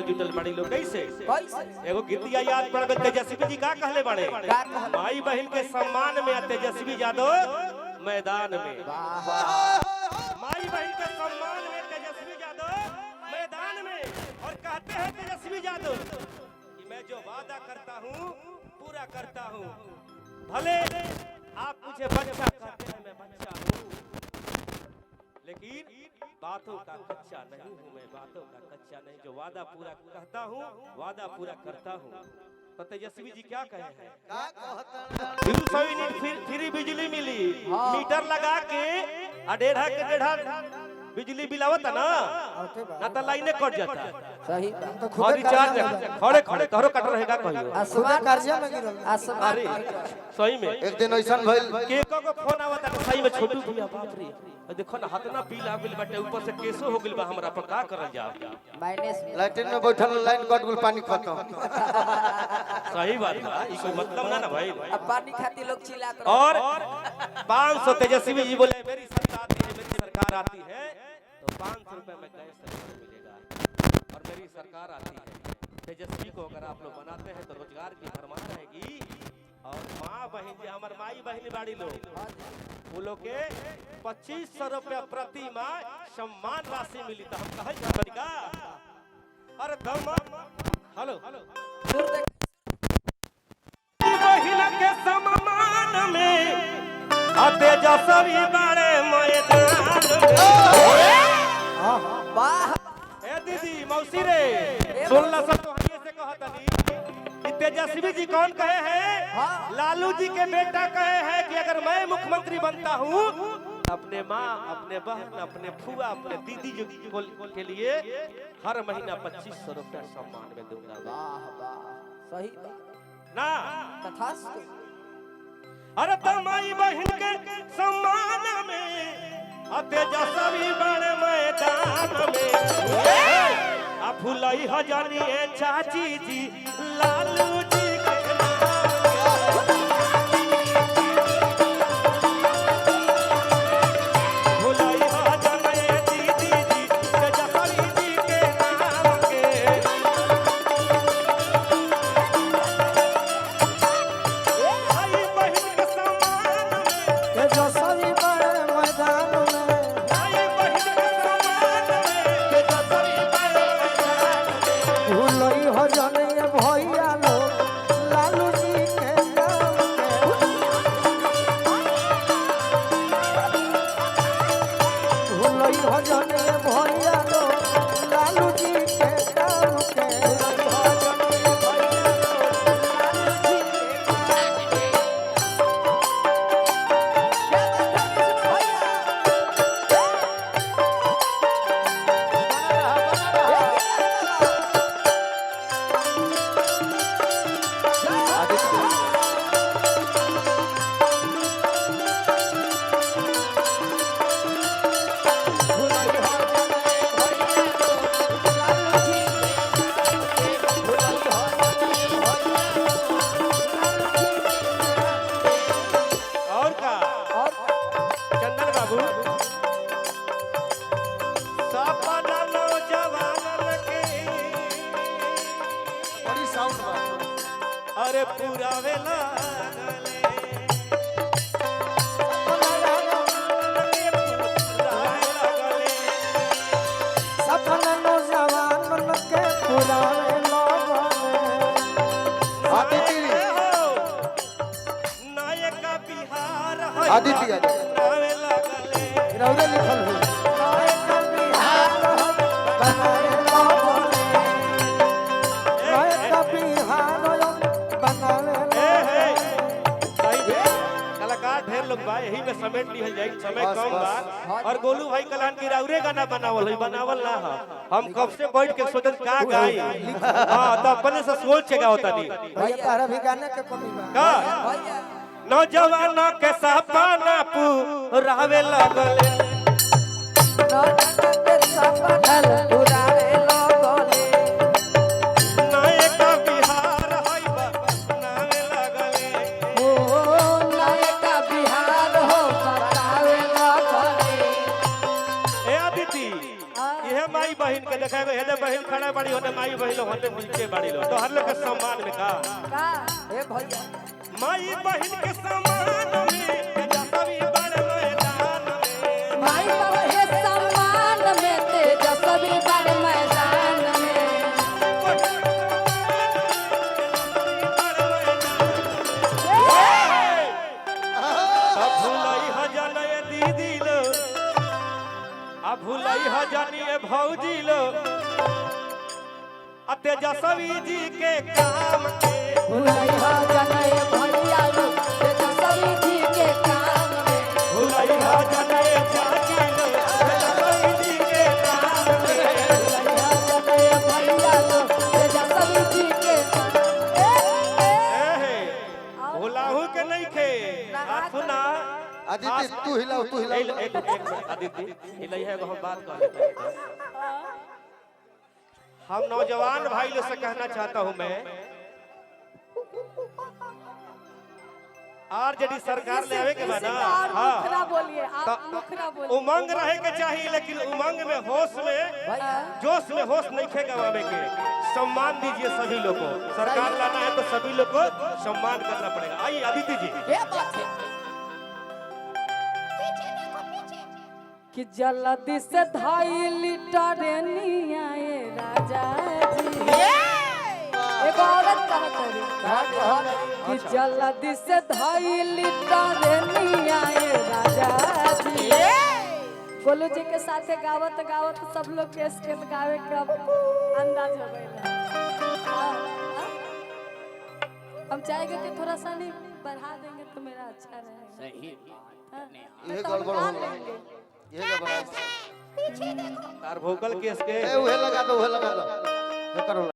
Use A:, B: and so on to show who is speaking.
A: लोग जुटल बड़ी लोग कैसे एगो गीतिया याद पड़ गए तेजस्वी जी का कहले बड़े माई बहन के सम्मान में तेजस्वी यादव मैदान में माई बहन के सम्मान में तेजस्वी यादव मैदान में और कहते हैं तेजस्वी यादव कि मैं जो वादा करता हूँ पूरा करता हूँ भले आप मुझे बच्चा कहते हैं मैं बच्चा हूँ लेकिन बातों का कच्चा नहीं हूँ मैं बातों का कच्चा नहीं जो वादा पूरा कहता हूँ वादा पूरा करता हूँ तो तेजस्वी जी क्या कहे हैं 200 यूनिट फ्री बिजली मिली मीटर लगा के 1.5 बिजली बिल आवता ना तो लाइने कट जाता
B: सही
A: तो खुद रिचार्ज खड़े खड़े तोरो कट रहेगा कहियो
B: आसमान कर्जा में गिरल आसमान
A: अरे सही में
C: एक दिन ऐसन भइल
A: केको को फोन आवता तो सही में छोटू भैया बाप रे देखो ना हाथ ना बिल आ गेल बाटे ऊपर से केसो हो गेल बा हमरा पर का करल जाओ
B: माइनस
C: लाइटिन में बैठल लाइन कट गेल पानी खत्म
A: सही बात बा ई कोई मतलब ना भाई
B: अब पानी खाती लोग चिल्लाते
A: और 500 तेजस्वी जी बोले मेरी सरकार आती है तो 500 रुपए में गैस सिलेंडर मिलेगा और मेरी सरकार आती है तेजस्वी को अगर आप लोग बनाते हैं तो रोजगार की भरमार रहेगी और माँ बहन जी हमारे माई बहन बाड़ी लोग वो लोग के 2500 रुपया प्रति माह सम्मान राशि मिली तो हम कहे तरीका अरे हेलो बहन के सम्मान में तेजस्वी बड़े मैदान
B: वाह
A: ए दीदी मौसी रे सुनला सब तो हइए से कहत नहीं तेजस्वी जी कौन कहे हैं लालू जी के बेटा कहे हैं कि अगर मैं मुख्यमंत्री बनता हूँ अपने माँ अपने बहन अपने फुआ अपने दीदी जो के लिए हर महीना 2500 रुपया सम्मान में दूंगा
B: वाह वाह सही
A: ना
B: तथास्तु
A: अरे तमाई बहन के सम्मान में तेजस्वी बड़े मैदान में आ फुलई हजानी चाची जी लालू जी के नाम फुलई हजानी दीदी जी तेजस्वी जी के नाम के आई बहन के सम्मान में
B: तेजस्वी बड़े मैदान में
A: आई बहन के सम्मान में तेजस्वी बड़े मैदान में
B: भूलई हो जाने भैया लोग लालू जी के नाम के भूलई हो जाने भैया लोग लालू जी के नाम के
A: और का चंदन बाबू सपना नौजवान के
C: बड़ी साउंड बा
A: अरे पूरा वेला
B: सपना नौजवान मन के पुराने
C: आदित्य
A: नायक बिहार
C: आदित्य रौरे लिखल हो
A: कलाकार ढेर लोग बा यही में समेट लिहल जाए समय कम बा और गोलू भाई कलान की राउरे गाना बनावल है बनावल ना है हम कब से बैठ के सोचत का गाई हां तो अपने से सोच के गावता नहीं
B: भैया तारा भी गाने के कमी बा
A: का
B: भैया
A: नौजवानों के सपना पूरावे लगले नायक बिहार है बनावे लगले ए अदिति यह माई बहन के देखे हेदे बहन खड़ा बड़ी होने माई बहिलो हटे पीछे बाड़ी लो तो हर लोग के सम्मान में का
B: ए भैया
A: माई बहन के सम्मान में तेजस्वी बड़े मैदान में
D: माई बाबा के सम्मान में तेजस्वी बड़े मैदान में
A: भूलई हजानी भौजी लो तेजस्वी जी के काम के
D: भुलैया जनय भैया लो तेजस्वी जी के काम में
A: भूलई हजानी चाची लो तेजस्वी जी के काम में
D: भुलैया जनय भैया लो तेजस्वी जी के
A: भूलाहू के नहीं खे सुना
C: आदित्य तू हिलाओ
A: एक मिनट आदित्य हिलाई है हम बात कर लेते हैं हम नौजवान भाई लोग से कहना चाहता हूं मैं आरजेडी सरकार ले आवे के बाद
D: मुखरा बोलिए आप मुखरा बोलिए
A: उमंग रहे के चाहिए लेकिन उमंग में होश में जोश में होश नहीं खे गवावे के सम्मान दीजिए सभी लोग को सरकार लाना है तो सभी लोग को सम्मान करना पड़ेगा आइए आदित्य जी
D: ये बात है कि जल्दी से 2.5 लीटर आए राजा जी एक औरत कहत रही कि जल्दी से 2.5 लीटर आए राजा जी गोलू जी के साथे गावत गावत सब लोग के स्केल गावे का अंदाज हो गया हम चाहेंगे कि थोड़ा सा नहीं बढ़ा देंगे तो मेरा अच्छा रहेगा
A: सही
C: ये गड़बड़ हो रहा है ये गड़बड़
A: तार भोकल केस के
C: ए उहे लगा दो ये करो